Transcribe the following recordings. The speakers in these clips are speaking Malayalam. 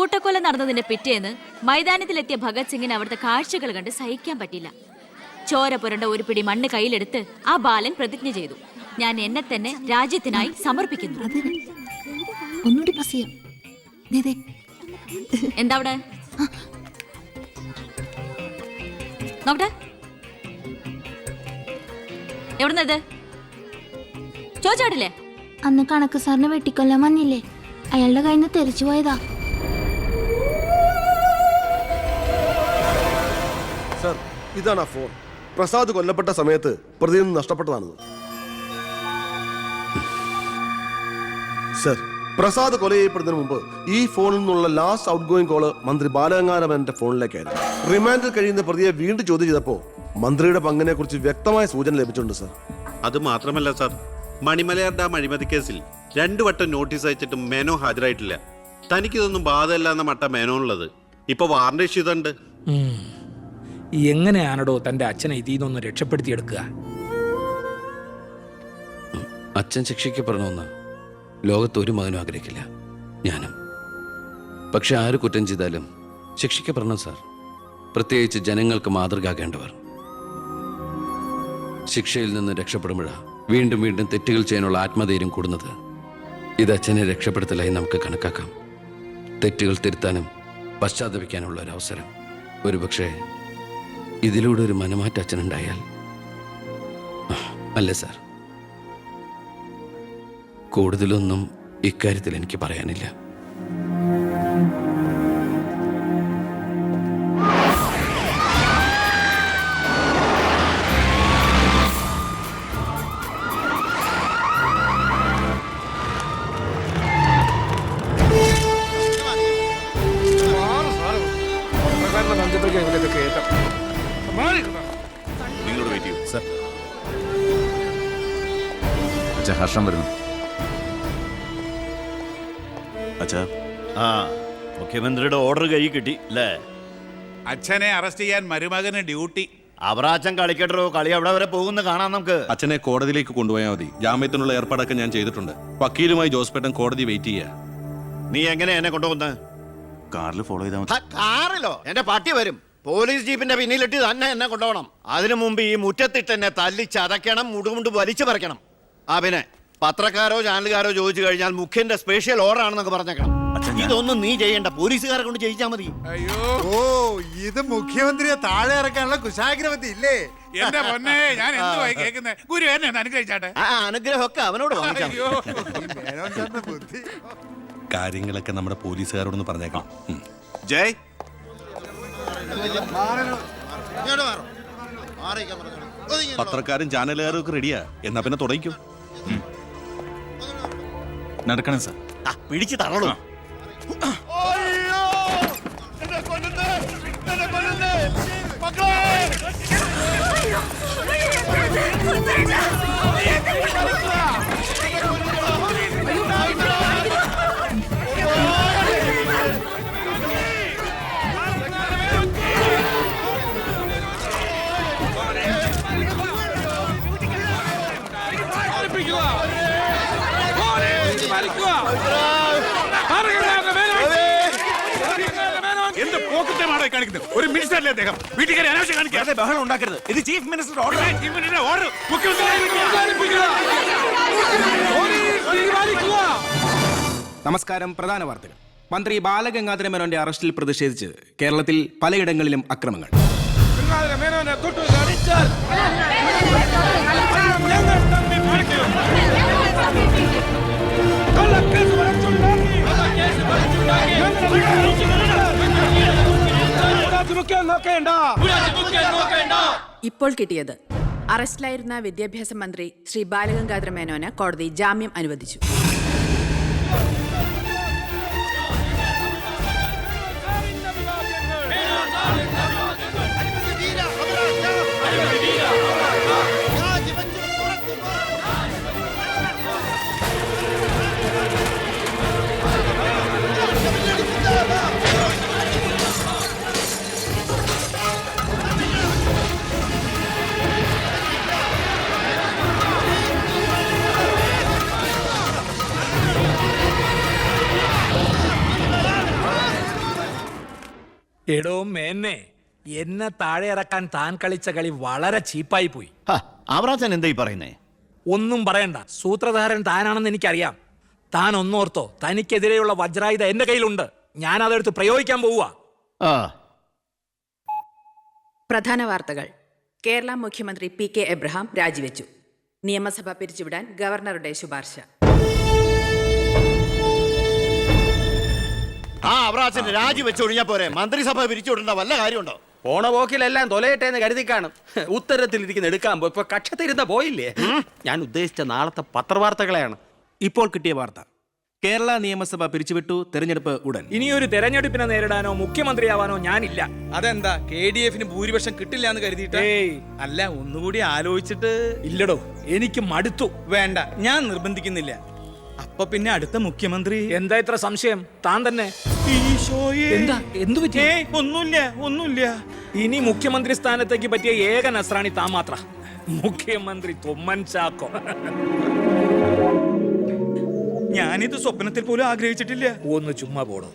കൂട്ടക്കൊല നടന്നതിന്റെ പിറ്റേന്ന് മൈതാനത്തിലെത്തിയ ഭഗത് സിംഗിന് അവിടുത്തെ കാഴ്ചകൾ കണ്ട് സഹിക്കാൻ പറ്റില്ല. ചോര പുരണ്ട ഒരു പിടി മണ്ണ് കയ്യിലെടുത്ത് ആ ബാലൻ പ്രതിജ്ഞ ചെയ്തു, ഞാൻ എന്നെ തന്നെ രാജ്യത്തിനായി സമർപ്പിക്കുന്നു. എന്താ അവിടെ നോക്കട്ടെ, എവിടുന്നത് ചോദിച്ചാടില്ലേ? അന്ന് കണക്ക് സാറിനെ വെട്ടിക്കൊല്ലാൻ വന്നില്ലേ, അയാളുടെ കയ്യിൽ നിന്ന് തെറിച്ചു പോയതാ. സർ, ഇതാണ് ആ ഫോൺ. പ്രസാദ് കൊല്ലപ്പെട്ട സമയത്ത് പ്രതിയിൽ നിന്ന് നഷ്ടപ്പെട്ടതാണത്. സർ, പ്രസാദ് കൊല ചെയ്യപ്പെടുന്നതിന് മുമ്പ് ഈ ഫോണിൽ നിന്നുള്ള ലാസ്റ്റ് ഔട്ട് ഗോയിങ് കോള് മന്ത്രി ബാലഗംഗാധരമേനോന്റെ ഫോണിലേക്കായിരുന്നു. റിമാൻഡിൽ കഴിയുന്ന പ്രതിയെ വീണ്ടും ചോദ്യം ചെയ്തപ്പോൾ മന്ത്രിയുടെ പങ്കിനെ കുറിച്ച് വ്യക്തമായ സൂചന ലഭിച്ചിട്ടുണ്ട് സർ. അത് മാത്രമല്ല സർ, മണിമലയാർ ഡാം അഴിമതി കേസിൽ 2 വട്ടം നോട്ടീസ് അയച്ചിട്ടും മേനോ ഹാജരായിട്ടില്ല. തനിക്കിതൊന്നും ബാധമല്ല എന്ന മട്ട മേനോനുള്ളത്. ഇപ്പൊ വാറന്റ് ഇഷ്യൂ ഉണ്ട്. എങ്ങനെയാണോ തന്റെ അച്ഛനെ ഇതിൽ നിന്നൊന്ന് രക്ഷപ്പെടുത്തിയെടുക്കുക? അച്ഛൻ ശിക്ഷിക്കപ്പെടണമെന്ന് ലോകത്ത് ഒരു മകനും ആഗ്രഹിക്കില്ല, ഞാനും. പക്ഷെ ആര് കുറ്റം ചെയ്താലും ശിക്ഷിക്കപ്പെടണം സാർ, പ്രത്യേകിച്ച് ജനങ്ങൾക്ക് മാതൃകയാകേണ്ടവർ. ശിക്ഷയിൽ നിന്ന് രക്ഷപ്പെടുമ്പോഴാണ് വീണ്ടും വീണ്ടും തെറ്റുകൾ ചെയ്യാനുള്ള ആത്മധൈര്യം കൂടുന്നത്. ഇത് അച്ഛനെ രക്ഷപ്പെടുത്തലായി നമുക്ക് കണക്കാക്കാം. തെറ്റുകൾ തിരുത്താനും പശ്ചാത്തപിക്കാനുള്ള ഒരു അവസരം. ഒരുപക്ഷെ ഇതിലൂടെ ഒരു മനമാറ്റ അച്ഛനുണ്ടായാൽ. അല്ലേ സാർ? കൂടുതലൊന്നും ഇക്കാര്യത്തിൽ എനിക്ക് പറയാനില്ല. നിങ്ങളോട് വെയിറ്റ് ചെയ്യൂ സർ. അച്ഛാ, ഹർഷം വരുന്നു. അച്ഛാ, മുഖ്യമന്ത്രിയുടെ ഓർഡർ കൈ കിട്ടി അല്ലേ? അച്ഛനെ അറസ്റ്റ് ചെയ്യാൻ മരുമകന് ഡ്യൂട്ടി. അവറാച്ചൻ കളിക്കട്ടോ, കളി അവിടെ വരെ പോകുന്ന കാണാം നമുക്ക്. അച്ഛനെ കോടതിയിലേക്ക് കൊണ്ടുപോയാൽ മതി. ജാമ്യത്തിനുള്ള ഏർപ്പാടൊക്കെ ഞാൻ ചെയ്തിട്ടുണ്ട്. വക്കീലുമായി ജോസ്പേട്ടൻ കോടതി വെയിറ്റ് ചെയ്യാ. നീ എങ്ങനെ എന്നെ കൊണ്ടുപോകുന്ന? കാറിൽ ഫോളോ ചെയ്താൽ മതി. കാറിലോ? എന്റെ പട്ടി വരും. പോലീസ് ജീപ്പിന്റെ പിന്നിലിട്ട് തന്നെ എന്നെ കൊണ്ടുപോകണം. അതിനു മുമ്പ് ഈ മുറ്റത്തിട്ട് എന്നെ തല്ലി ചതയ്ക്കണം, മുടുമുണ്ട് വലിച്ചു പറിക്കണം. പിന്നെ പത്രക്കാരോ ചാനലുകാരോ ചോദിച്ചു കഴിഞ്ഞാൽ മുഖ്യന്റെ സ്പെഷ്യൽ ഓർഡർ ആണെന്നൊക്കെ പറഞ്ഞേക്കണം. ഇതൊന്നും നീ ചെയ്യണ്ട, പോലീസുകാരെ കൊണ്ട് ചെയ്യിച്ചാൽ മതി. അയ്യോ, ഓ, ഇത് മുഖ്യമന്ത്രിയെ താഴെ ഇറക്കാനുള്ള കുശാഗ്രമതി ഇല്ലേ? എന്റെ പൊന്നെ, ഞാൻ എന്തുവായി കേൾക്കുന്നത്? ഗുരു എന്നെ ഒന്ന് അനുഗ്രഹിച്ചാട്ടെ. അനുഗ്രഹമൊക്കെ അവനോട് വാങ്ങിച്ചാൽ അയ്യോ, ബുദ്ധി. കാര്യങ്ങളൊക്കെ നമ്മുടെ പോലീസുകാരോടൊന്ന് പറഞ്ഞേക്കാം. ജയ്, പത്രക്കാരും ചാനലുകാരും ഒക്കെ റെഡിയാ. എന്നാ പിന്നെ തുടങ്ങിക്കോ. നടക്കണം സാർ. പിടിച്ച് തള്ളണോ? എന്ത് പോക്കറ്റമാണോ കാണിക്കുന്നത്? ഒരു മിനിസ്റ്ററല്ലേ അദ്ദേഹം? വീട്ടിൽ കയറി അനാവശ്യം കാണിക്കാതെ ബഹളം ഉണ്ടാക്കരുത്. ഇത് chief minister order. Chief minister order. നമസ്കാരം. പ്രധാന വാർത്തകൾ. മന്ത്രി ബാലഗംഗാധര മേനോന്റെ അറസ്റ്റിൽ പ്രതിഷേധിച്ച് കേരളത്തിൽ പലയിടങ്ങളിലും അക്രമങ്ങൾ. ഇപ്പോൾ കിട്ടിയത് അറസ്റ്റിലായിരുന്ന വിദ്യാഭ്യാസ മന്ത്രി ശ്രീ ബാലഗംഗാധര മേനോന് കോടതി ജാമ്യം അനുവദിച്ചു. എടോ മേന്നെ, എന്നെ താഴെ ഇറക്കാൻ താൻ കളിച്ച കളി വളരെ ചീപ്പായി പോയി. അവറാച്ചൻ എന്താ ഈ പറയുന്നേ? ഒന്നും പറയണ്ട, സൂത്രധാരൻ താനാണെന്ന് എനിക്കറിയാം. താൻ ഒന്നോർത്തോ, തനിക്കെതിരെയുള്ള വജ്രായുധ എന്റെ കയ്യിലുണ്ട്. ഞാൻ അതെടുത്ത് പ്രയോഗിക്കാൻ പോവുക. പ്രധാന വാർത്തകൾ. കേരള മുഖ്യമന്ത്രി PK എബ്രഹാം രാജിവെച്ചു. നിയമസഭ പിരിച്ചുവിടാൻ ഗവർണറുടെ ശുപാർശ. അവറാച്ചൻ രാജിവെച്ച് ഒഴിഞ്ഞാ പോരെ, മന്ത്രിസഭ പിരിച്ചുവിടേണ്ട വല്ല കാര്യമുണ്ടോ? പോണ പോക്കിലെല്ലാം തൊലയട്ടെ എന്ന് കരുതി കാണും. ഉത്തരത്തിലിരിക്കുന്ന എടുക്കാൻ പോയി ഇപ്പൊ കക്ഷത്തിരുന്ന പോയില്ലേ? ഞാൻ ഉദ്ദേശിച്ച നാളത്തെ പത്രവാർത്തകളെയാണ്. ഇപ്പോൾ കിട്ടിയ വാർത്ത: കേരള നിയമസഭ പിരിച്ചുവിട്ടു, തെരഞ്ഞെടുപ്പ് ഉടൻ. ഇനിയൊരു തെരഞ്ഞെടുപ്പിനെ നേരിടാനോ മുഖ്യമന്ത്രിയാവാനോ ഞാനില്ല. അതെന്താ, KDF-ന് ഭൂരിപക്ഷം കിട്ടില്ല എന്ന് കരുതിയിട്ട്? അല്ല, ഒന്നുകൂടി ആലോചിച്ചിട്ട്. ഇല്ലടോ, എനിക്ക് മടുത്തു. വേണ്ട, ഞാൻ നിർബന്ധിക്കുന്നില്ല. അപ്പൊ പിന്നെ അടുത്ത മുഖ്യമന്ത്രി എന്താ ഇത്ര സംശയം? താൻ തന്നെ. എന്താ, എന്തു പറ്റി? ഒന്നുമില്ല. ഇനി മുഖ്യമന്ത്രി സ്ഥാനത്തേക്ക് പറ്റിയ ഏക നസ്രാണി താൻ മാത്ര. മുഖ്യമന്ത്രി തൊമ്മൻ ചാക്കോ. ഞാനിത് സ്വപ്നത്തിൽ പോലും ആഗ്രഹിച്ചിട്ടില്ല. ഒന്ന് ചുമ്മാ പോടോ.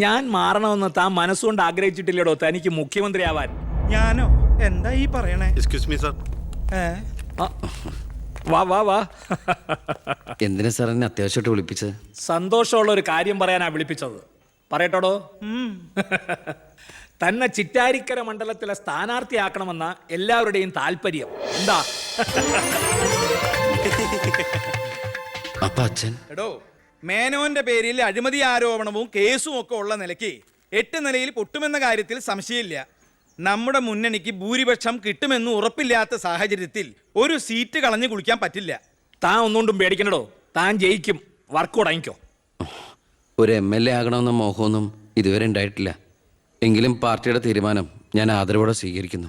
ഞാൻ മാറണമെന്ന് താൻ മനസ്സുകൊണ്ട് ആഗ്രഹിച്ചിട്ടില്ലടോ തനിക്ക് മുഖ്യമന്ത്രിയാവാൻ. ഞാനോ? എന്താ ഈ പറയണേ? Excuse me sir. വാ വാ വാ. എന്തിനാ സാർ എന്നെ അത്യാവശ്യമായിട്ട് വിളിപ്പിച്ചത്? സന്തോഷമുള്ള ഒരു കാര്യം പറയാനാ വിളിപ്പിച്ചത്. പറയട്ടോടോ. തന്നെ ചിറ്റാരിക്കര മണ്ഡലത്തിലെ സ്ഥാനാർത്ഥിയാക്കണമെന്ന എല്ലാവരുടെയും താല്പര്യം. എന്താ? അപ്പൊ അച്ഛൻ? എടോ, മേനോന്റെ പേരിൽ അഴിമതി ആരോപണവും കേസും ഒക്കെ ഉള്ള നിലയ്ക്ക് 8 നിലയിൽ പൊട്ടുമെന്ന കാര്യത്തിൽ സംശയമില്ല. നമ്മുടെ മുന്നണിക്ക് ഭൂരിപക്ഷം കിട്ടുമെന്ന് ഉറപ്പില്ലാത്ത സാഹചര്യത്തിൽ ഒരു സീറ്റ് കളഞ്ഞു കുളിക്കാൻ പറ്റില്ല. താൻ ഒന്നുകൊണ്ടും പേടിക്കണടോ, താൻ ജയിക്കും. വർക്ക് തുടങ്ങിക്കോ. ഒരു MLA ആകണമെന്ന മോഹമൊന്നും ഇതുവരെ ഉണ്ടായിട്ടില്ല. എങ്കിലും പാർട്ടിയുടെ തീരുമാനം ഞാൻ ആദരവോടെ സ്വീകരിക്കുന്നു.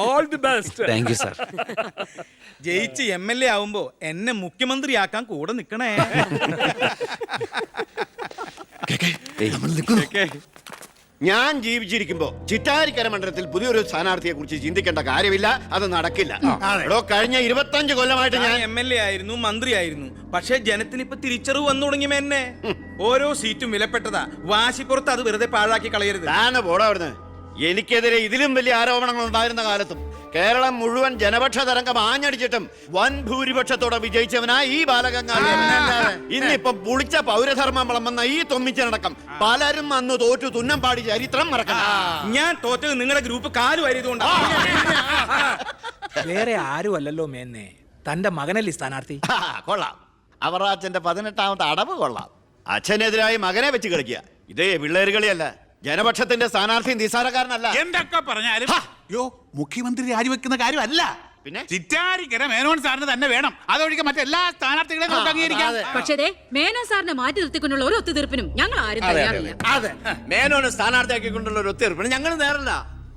All the best. Thank you sir. ജയിച്ച് MLA ആവുമ്പോ എന്നെ മുഖ്യമന്ത്രിയാക്കാൻ കൂടെ നിൽക്കണേ. ഞാൻ ജീവിച്ചിരിക്കുമ്പോ ചിറ്റാരിക്കര മണ്ഡലത്തിൽ പുതിയൊരു സ്ഥാനാർത്ഥിയെ കുറിച്ച് ചിന്തിക്കേണ്ട കാര്യമില്ല. അത് നടക്കില്ല. എടോ, കഴിഞ്ഞ 25 കൊല്ലമായിട്ട് ഞാൻ MLA ആയിരുന്നു, മന്ത്രിയായിരുന്നു. പക്ഷേ ജനത്തിന് ഇപ്പൊ തിരിച്ചറിവ് വന്നു തുടങ്ങി. എന്നെ ഓരോ സീറ്റും വിലപ്പെട്ടതാ. വാശിപ്പുറത്ത് അത് വെറുതെ പാഴാക്കി കളയരുത്. താനെ പോടാ അവിടുന്ന്. എനിക്കെതിരെ ഇതിലും വലിയ ആരോപണങ്ങൾ ഉണ്ടായിരുന്ന കാലത്തും കേരളം മുഴുവൻ ജനപക്ഷ തരംഗം ആഞ്ഞടിച്ചിട്ടും വൻ ഭൂരിപക്ഷത്തോടെ വിജയിച്ചവനാ ഈ ബാലഗംഗാധരൻ. ഇന്നിപ്പം പുളിച്ച പൗരധർമ്മം വിളമ്പുന്ന ഈ തൊമ്മിച്ചനടക്കം പലരും അന്ന് തോറ്റു തുന്നം പാടി ചരിത്രം മറക്കണം. ഞാൻ തോറ്റത് നിങ്ങളുടെ ഗ്രൂപ്പ് കാലു വാരിയതുകൊണ്ടാ. വേറെ ആരും അല്ലല്ലോ മേന്നെ, തന്റെ മകനല്ലേ സ്ഥാനാർത്ഥി. കൊള്ളാം. അവറാച്ചന്റെ 18ാമത്തെ അടവ് കൊള്ളാം. അച്ഛനെതിരായി മകനെ വെച്ച് കളിക്കുക. ഇതേ പിള്ളേര് കളിയല്ല. ജനപക്ഷത്തിന്റെ സ്ഥാനാർത്ഥി നിസ്സാരക്കാരനല്ല. എന്തൊക്കെ പറഞ്ഞാലും മുഖ്യമന്ത്രി രാജിവെക്കുന്ന കാര്യമല്ല. പിന്നെ ചിറ്റാരിക്കര മേനോൻ സാറിന് തന്നെ വേണം. അതൊഴികെ മറ്റെല്ലാ സ്ഥാനാർത്ഥികളെയും നമുക്ക് അംഗീകരിക്കാം. പക്ഷേ മേനോൻ സാറിനെ മാറ്റി നിർത്തിക്കൊണ്ടുള്ള ഒരു ഒത്തുതീർപ്പിനും ഞങ്ങൾ ആരും തയ്യാറില്ല. അതെ, മേനോനെ സ്ഥാനാർത്ഥിയാക്കിക്കൊണ്ടുള്ള ഒരു ഒത്തുതീർപ്പിന് ഞങ്ങൾ നേരല്ല.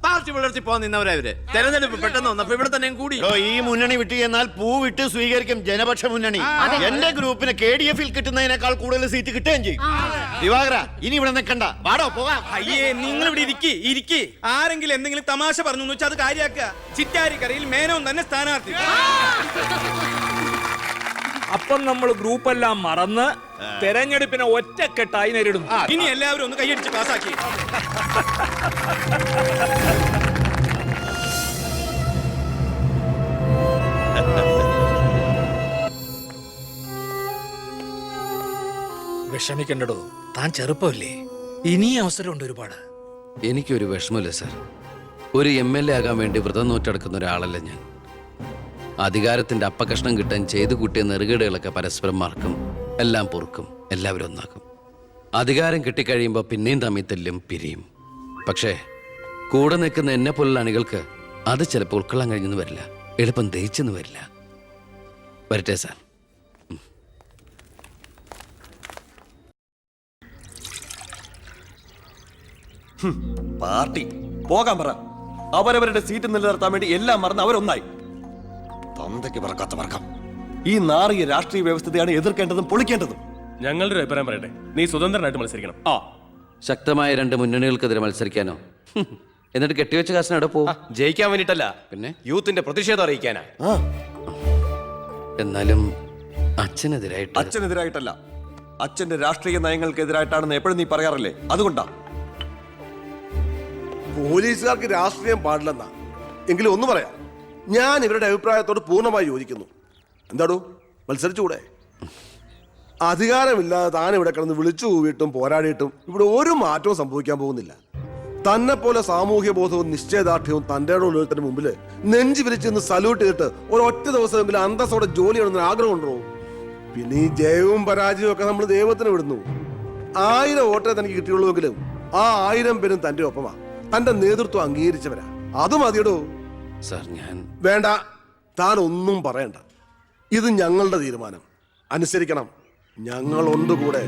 പാർട്ടി പുലർത്തി പോകാൻ നിന്നവരവര് തെരഞ്ഞെടുപ്പ് പെട്ടെന്ന് വന്നപ്പോ ഇവിടെ തന്നെ കൂടി. ഈ മുന്നണി വിട്ട് എന്നാൽ പൂ വിട്ട് സ്വീകരിക്കും ജനപക്ഷ മുന്നണി. എന്റെ ഗ്രൂപ്പിന് KDF-ൽ കിട്ടുന്നതിനേക്കാൾ കൂടുതൽ സീറ്റ് കിട്ടുകയും ചെയ്യും. ദിവാകര, ഇനി ഇവിടെ നിൽക്കണ്ട, പാടോ പോകാം. അയ്യേ, നിങ്ങൾ ഇവിടെ ഇരിക്കി. ആരെങ്കിലും എന്തെങ്കിലും തമാശ പറഞ്ഞു വെച്ചാൽ അത് കാര്യാക്കുക. ചിറ്റാരിക്കരയിൽ മേനോൻ തന്നെ സ്ഥാനാർത്ഥി. അപ്പം നമ്മൾ ഗ്രൂപ്പെല്ലാം മറന്ന് തെരഞ്ഞെടുപ്പിനെ ഒറ്റക്കെട്ടായി നേരിടുന്നു. ഇനി എല്ലാവരും ഒന്ന് കൈയടിച്ച് പാസാക്കി. വിഷമിക്കണ്ടോ, താൻ ചെറുപ്പമല്ലേ, ഇനി അവസരമുണ്ട് ഒരുപാട്. എനിക്കൊരു വിഷമമില്ല സാർ. ഒരു MLA ആകാൻ വേണ്ടി വ്രതം നോറ്റെടുക്കുന്ന ഒരാളല്ല ഞാൻ. അധികാരത്തിന്റെ അപ്പകഷ്ണം കിട്ടാൻ ചെയ്തു കൂട്ടിയ നെറുകേടുകളൊക്കെ പരസ്പരം മറക്കും, എല്ലാം പൊറുക്കും, എല്ലാവരും ഒന്നാക്കും. അധികാരം കിട്ടിക്കഴിയുമ്പോൾ പിന്നെയും തമ്മിൽ തെല്ലും പിരിയും. പക്ഷേ കൂടെ നിൽക്കുന്ന എന്നെ പോലുള്ള അണികൾക്ക് അത് ചിലപ്പോൾ ഉൾക്കൊള്ളാൻ കഴിഞ്ഞെന്ന് വരില്ല, എളുപ്പം ദഹിച്ചെന്ന് വരില്ല. വരട്ടെ സാർ. പാർട്ടി പോകാൻ പറ. അവരവരുടെ സീറ്റ് നിലനിർത്താൻ വേണ്ടി എല്ലാം മറന്ന് അവരൊന്നായി. തന്തയ്ക്ക് പറക്കാത്ത വർക്കം. ഈ നാറിയ രാഷ്ട്രീയ വ്യവസ്ഥയാണ് എതിർക്കേണ്ടതും പൊളിക്കേണ്ടതും. ഞങ്ങളുടെ ഒരു അഭിപ്രായം പറയട്ടെ, നീ സ്വതന്ത്രനായിട്ട് മത്സരിക്കണം. ശക്തമായ 2 മുന്നണികൾക്കെതിരെ മത്സരിക്കാനോ? എന്നിട്ട് കെട്ടിവെച്ച കാശിന് അവിടെ പോകും. ജയിക്കാൻ വേണ്ടിട്ടല്ല, പിന്നെ യൂത്തിന്റെ പ്രതിഷേധം അറിയിക്കാനാ. എന്നാലും അച്ഛനെതിരായിട്ട്. അച്ഛനെതിരായിട്ടല്ല, അച്ഛന്റെ രാഷ്ട്രീയ നയങ്ങൾക്കെതിരായിട്ടാണെന്ന് എപ്പോഴും നീ പറയാറില്ലേ, അതുകൊണ്ടാ. പോലീസുകാർക്ക് രാഷ്ട്രീയം പാടില്ലെന്നാ. എങ്കിലും ഒന്ന് പറയാം, ഞാൻ ഇവരുടെ അഭിപ്രായത്തോട് പൂർണ്ണമായി യോജിക്കുന്നു. എന്താടോ, മത്സരിച്ചുകൂടെ? അധികാരമില്ലാതെ താൻ ഇവിടെ കിടന്ന് വിളിച്ചു കൂവിയിട്ടും പോരാടിയിട്ടും ഇവിടെ ഒരു മാറ്റവും സംഭവിക്കാൻ പോകുന്നില്ല. തന്നെ പോലെ സാമൂഹ്യ ബോധവും നിശ്ചയദാർഢ്യവും തൻ്റെ ഉള്ളതിന് മുമ്പിൽ നെഞ്ചു വിരിച്ച് നിന്ന് സല്യൂട്ട് ചെയ്തിട്ട് ഒരൊറ്റ ദിവസമെങ്കിലും അന്തസ്സോടെ ജോലി ചെയ്യണമെന്ന് ആഗ്രഹം ഉണ്ടോ? പിന്നെ ഈ ജയവും പരാജയവും ഒക്കെ നമ്മൾ ദൈവത്തിന് വിടുന്നു. 1000 വോട്ടേ തനിക്ക് കിട്ടിയുള്ളൂവെങ്കിലും ആ 1000 പേരും തൻ്റെ ഒപ്പമാ, തൻ്റെ നേതൃത്വം അംഗീകരിച്ചവരാ. അത് മതിയടോ. സാർ ഞാൻ വേണ്ട, താൻ ഒന്നും പറയണ്ട. ഇത് ഞങ്ങളുടെ തീരുമാനം, അനുസരിക്കണം. ഞങ്ങളുണ്ട് കൂടെ.